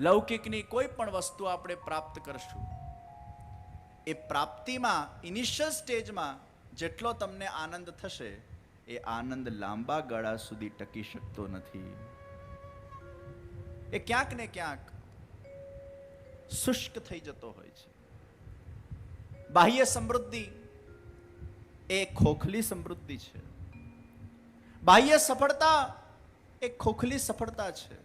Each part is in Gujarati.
લૌકિકની કોઈ પણ વસ્તુ આપણે પ્રાપ્ત કરશું, એ પ્રાપ્તિમાં ઇનિશિયલ સ્ટેજમાં જેટલો તમને આનંદ થશે, એ આનંદ લાંબા ગાળા સુધી ટકી શકતો નથી. એ ક્યાંક ને ક્યાંક શુષ્ક થઈ જતો હોય છે. બાહ્ય સમૃદ્ધિ એ ખોખલી સમૃદ્ધિ છે. બાહ્ય સફળતા એ ખોખલી સફળતા છે.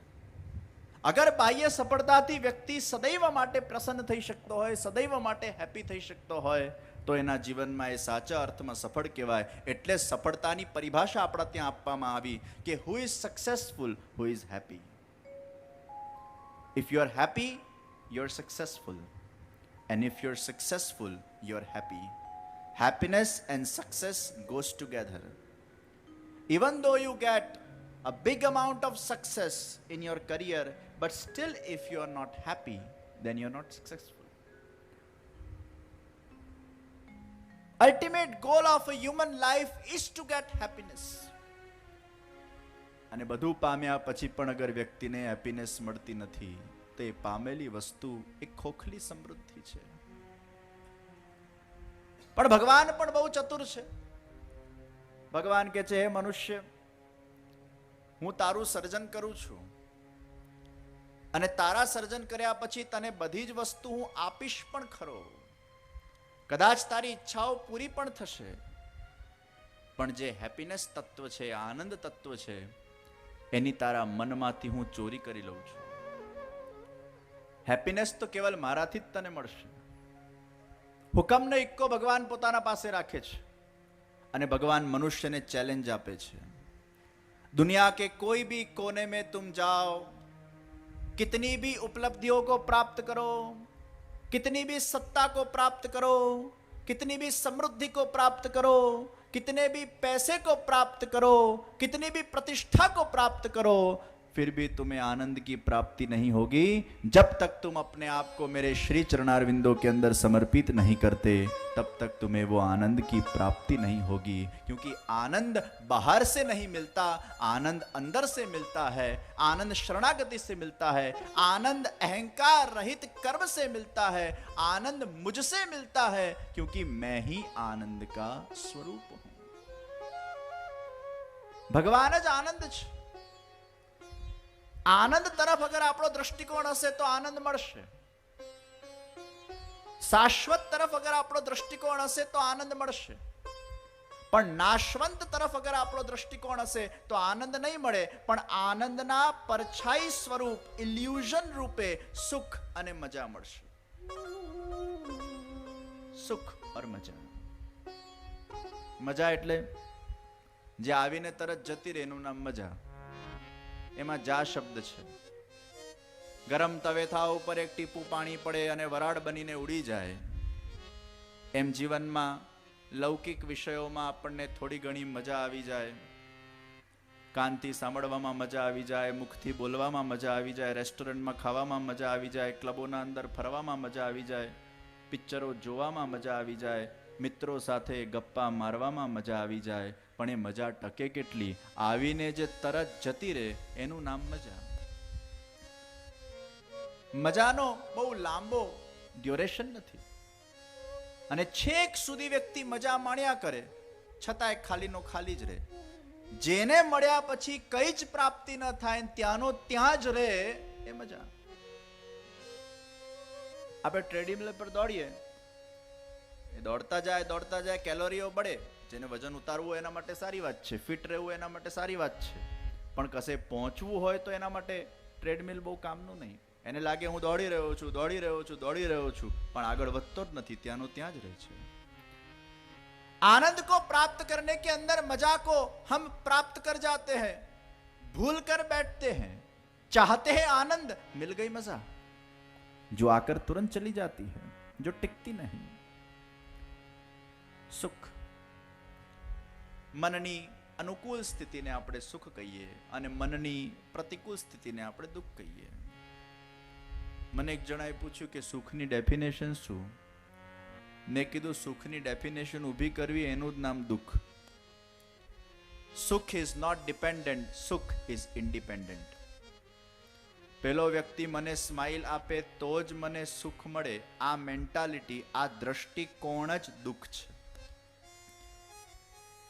અગર બાહ્ય સફળતાથી વ્યક્તિ સદૈવ માટે પ્રસન્ન થઈ શકતો હોય, સદૈવ માટે હેપી થઈ શકતો હોય, તો એના જીવનમાં એ સાચા અર્થમાં સફળ કહેવાય. એટલે સફળતાની પરિભાષા આપણા ત્યાં આપવામાં આવી કે who is successful, who is happy. If you are happy, you are successful, and if you are successful, you are happy. Happiness and success goes together. Even though you get a big amount of success in your career, but still if you are not happy, then you are not successful. Ultimate goal of a human life is to get happiness. અને બધું પામ્યા પછી પણ અગર વ્યક્તિને હેપીનેસ મળતી નથી, તો એ પામેલી વસ્તુ એક ખોખલી સમૃદ્ધિ છે. પણ ભગવાન પણ બહુ ચતુર છે. ભગવાન કહે છે, હે મનુષ્ય, હું તારું સર્જન કરું છું, અને તારા સર્જન કર્યા પછી તને બધી જ વસ્તુ હું આપીશ પણ ખરો. કદાચ તારી ઈચ્છાઓ પૂરી પણ થશે, પણ જે હેપીનેસ તત્વ છે, આનંદ તત્વ છે, એની તારા મનમાંથી હું ચોરી કરી લઉં છું. હેપીનેસ તો કેવલ મારાથી જ તને મળશે. હુકમનો ઇક્કો ભગવાન પોતાના પાસે રાખે છે, અને ભગવાન મનુષ્યને ચેલેન્જ આપે છે. दुनिया के कोई भी कोने में तुम जाओ, कितनी भी उपलब्धियों को प्राप्त करो, कितनी भी सत्ता को प्राप्त करो, कितनी भी समृद्धि को प्राप्त करो, कितने भी पैसे को प्राप्त करो, कितनी भी प्रतिष्ठा को प्राप्त करो, फिर भी तुम्हें आनंद की प्राप्ति नहीं होगी जब तक तुम अपने आप को मेरे श्री चरणारविंदों के अंदर समर्पित नहीं करते. तब तक तुम्हें वो आनंद की प्राप्ति नहीं होगी. क्योंकि आनंद बाहर से नहीं मिलता, आनंद अंदर से मिलता है. आनंद शरणागति से मिलता है. आनंद अहंकार रहित कर्म से मिलता है. आनंद मुझसे मिलता है, क्योंकि मैं ही आनंद का स्वरूप हूं. भगवान ज आनंद છે. આનંદ તરફ અગર આપણો દ્રષ્ટિકોણ હશે તો આનંદ મળશે. શાશ્વત તરફ અગર આપણો દ્રષ્ટિકોણ હશે તો આનંદ મળશે. પણ નાશવંત તરફ અગર આપણો દ્રષ્ટિકોણ હશે તો આનંદ નહીં મળે, પણ આનંદના પરછાઈ સ્વરૂપ, ઇલ્યુઝન રૂપે સુખ અને મજા મળશે. સુખ ઓર મજા. મજા એટલે જે આવીને તરત જતી રહે એનું નામ મજા. એમાં જા શબ્દ છે. ગરમ તવેથા ઉપર એક ટીપું પાણી પડે અને વરાળ બનીને ઉડી જાય, એમ જીવનમાં લૌકિક વિષયોમાં આપણને થોડી ઘણી મજા આવી જાય. કાનથી સાંભળવામાં મજા આવી જાય, મુખથી બોલવામાં મજા આવી જાય, રેસ્ટોરન્ટમાં ખાવામાં મજા આવી જાય, ક્લબોના અંદર ફરવામાં મજા આવી જાય, પિક્ચરો જોવામાં મજા આવી જાય, મિત્રો સાથે ગપ્પા મારવામાં મજા આવી જાય. પણ એ મજા ટકે કેટલી? આવીને જે તરત જતી રહે એનું નામ મજા. મજાનો બહુ લાંબો ડ્યુરેશન નથી, અને છેક સુધી વ્યક્તિ મજા માણ્યા કરે છતાંય ખાલીનો ખાલી જ રહે. જેને મળ્યા પછી કઈ જ પ્રાપ્તિ ન થાય, ત્યાંનો ત્યાં જ રહે, એ મજા. આપણે ટ્રેડમિલ પર દોડીએ, એ દોડતા જાય, કેલોરીઓ બળે. જેને વજન ઉતારવું હોય એના માટે સારી વાત છે, ફિટ રહેવું એના માટે સારી વાત છે, પણ કશે પહોંચવું હોય તો એના માટે ટ્રેડમિલ બહુ કામનું નહીં. એને લાગે હું દોડી રહ્યો છું, પણ આગળ વધતો જ નથી, ત્યાંનો ત્યાં જ રહે છે. आनंद को प्राप्त करने के अंदर मजा को हम प्राप्त कर जाते हैं, भूल कर बैठते हैं, चाहते हैं आनंद, मिल गई मजा जो आकर तुरंत चली जाती है, जो टिकती नहीं. सुख, મનની અનુકૂળ સ્થિતિને આપણે સુખ કહીએ, અને મનની પ્રતિકૂળ સ્થિતિને આપણે દુઃખ કહીએ. મને એક જણાએ પૂછ્યું કે સુખની ડેફિનેશન શું? મેં કીધું સુખની ડેફિનેશન ઊભી કરવી એનું જ નામ દુઃખ. સુખ ઇઝ નોટ ડિપેન્ડન્ટ, સુખ ઇઝ ઇન્ડિપેન્ડન્ટ. પેલો વ્યક્તિ મને સ્માઇલ આપે તો જ મને સુખ મળે, આ મેન્ટાલિટી, આ દ્રષ્ટિકોણ જ દુઃખ છે.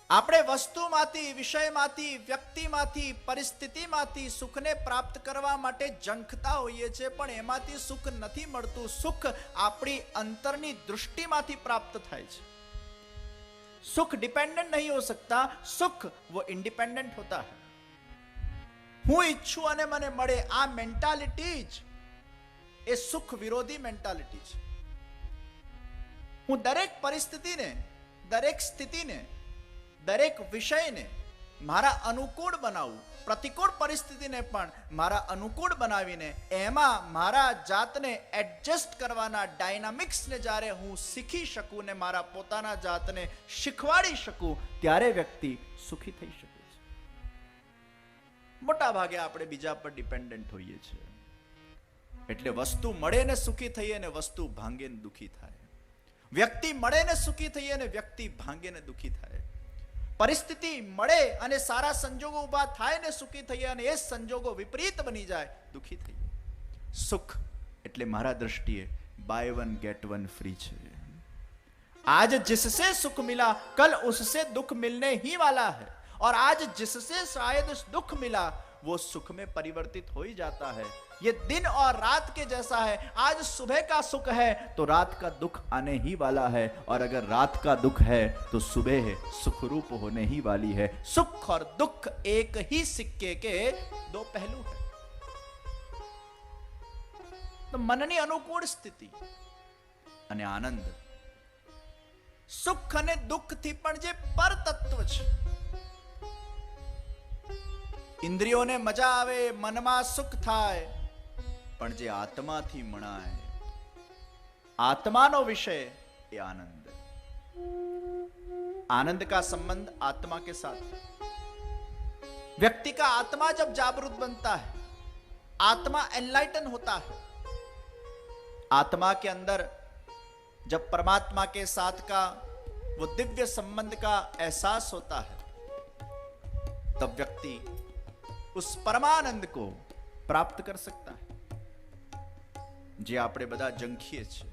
આપણે વસ્તુમાંથી, વિષયમાંથી, વ્યક્તિમાંથી, પરિસ્થિતિમાંથી સુખને પ્રાપ્ત કરવા માટે ઝંખતા હોઈએ છીએ, પણ એમાંથી સુખ નથી મળતું. સુખ આપણી અંતરની દૃષ્ટિમાંથી પ્રાપ્ત થાય છે. सुख डिपेंडेंट नहीं हो सकता, सुख वो इंडिपेंडेंट होता है. હું ઈચ્છું અને મને મળે, આ મેન્ટાલિટી જ એ સુખ વિરોધી મેન્ટાલિટી છે. હું દરેક પરિસ્થિતિને, દરેક સ્થિતિને, દરેક વિષયને મારા અનુકૂળ બનાવું, પ્રતિકૂળ પરિસ્થિતિને પણ મારા અનુકૂળ બનાવીને એમાં મારા જાતને એડજસ્ટ કરવાના ડાયનામિક્સને જ્યારે હું શીખી શકું ને મારા પોતાના જાતને શીખવાડી શકું, ત્યારે વ્યક્તિ સુખી થઈ શકે છે. મોટા ભાગે આપણે બીજા પર ડિપેન્ડન્ટ હોઈએ છીએ. એટલે વસ્તુ મળે ને સુખી થઈએ ને વસ્તુ ભાંગે ને દુખી થાય. વ્યક્તિ મળે ને સુખી થઈએ ને વ્યક્તિ ભાંગે ને દુખી થાય. પરિસ્થિતિ મળે અને સારા સંજોગો ઉભા થાય ને સુખી થઈએ અને એ સંજોગો વિપરીત બની જાય, દુખી થઈએ. સુખ એટલે મારા દૃષ્ટિએ buy one get one free છે. आज जिससे सुख मिला कल उससे दुख मिलने ही वाला है, और आज जिससे शायद दुख मिला वो सुख में परिवर्तित हो ही जाता है. ये दिन और रात के जैसा है. आज सुबह का सुख है तो रात का दुख आने ही वाला है, और अगर रात का दुख है तो सुबह सुखरूप होने ही वाली है. सुख और दुख एक ही सिक्के के दो पहलू है. तो मननी अनुकूल स्थिति અને આનંદ, સુખ અને દુઃખ થી પણ જે પર તત્વ છે, ઇન્દ્રિયોને મજા આવે, મનમાં સુખ થાય, પણ જે આત્માથી મણાય, આત્માનો વિષય એ आनंद. आनंद का संबंध आत्मा के साथ. व्यक्ति का आत्मा जब जागरूक बनता है, आत्मा एनलाइटन होता है, आत्मा के अंदर जब परमात्मा के साथ का वो दिव्य संबंध का एहसास होता है, तब व्यक्ति उस परमानंद को प्राप्त कर सकता है. જે આપણે બધા જંખીએ છીએ,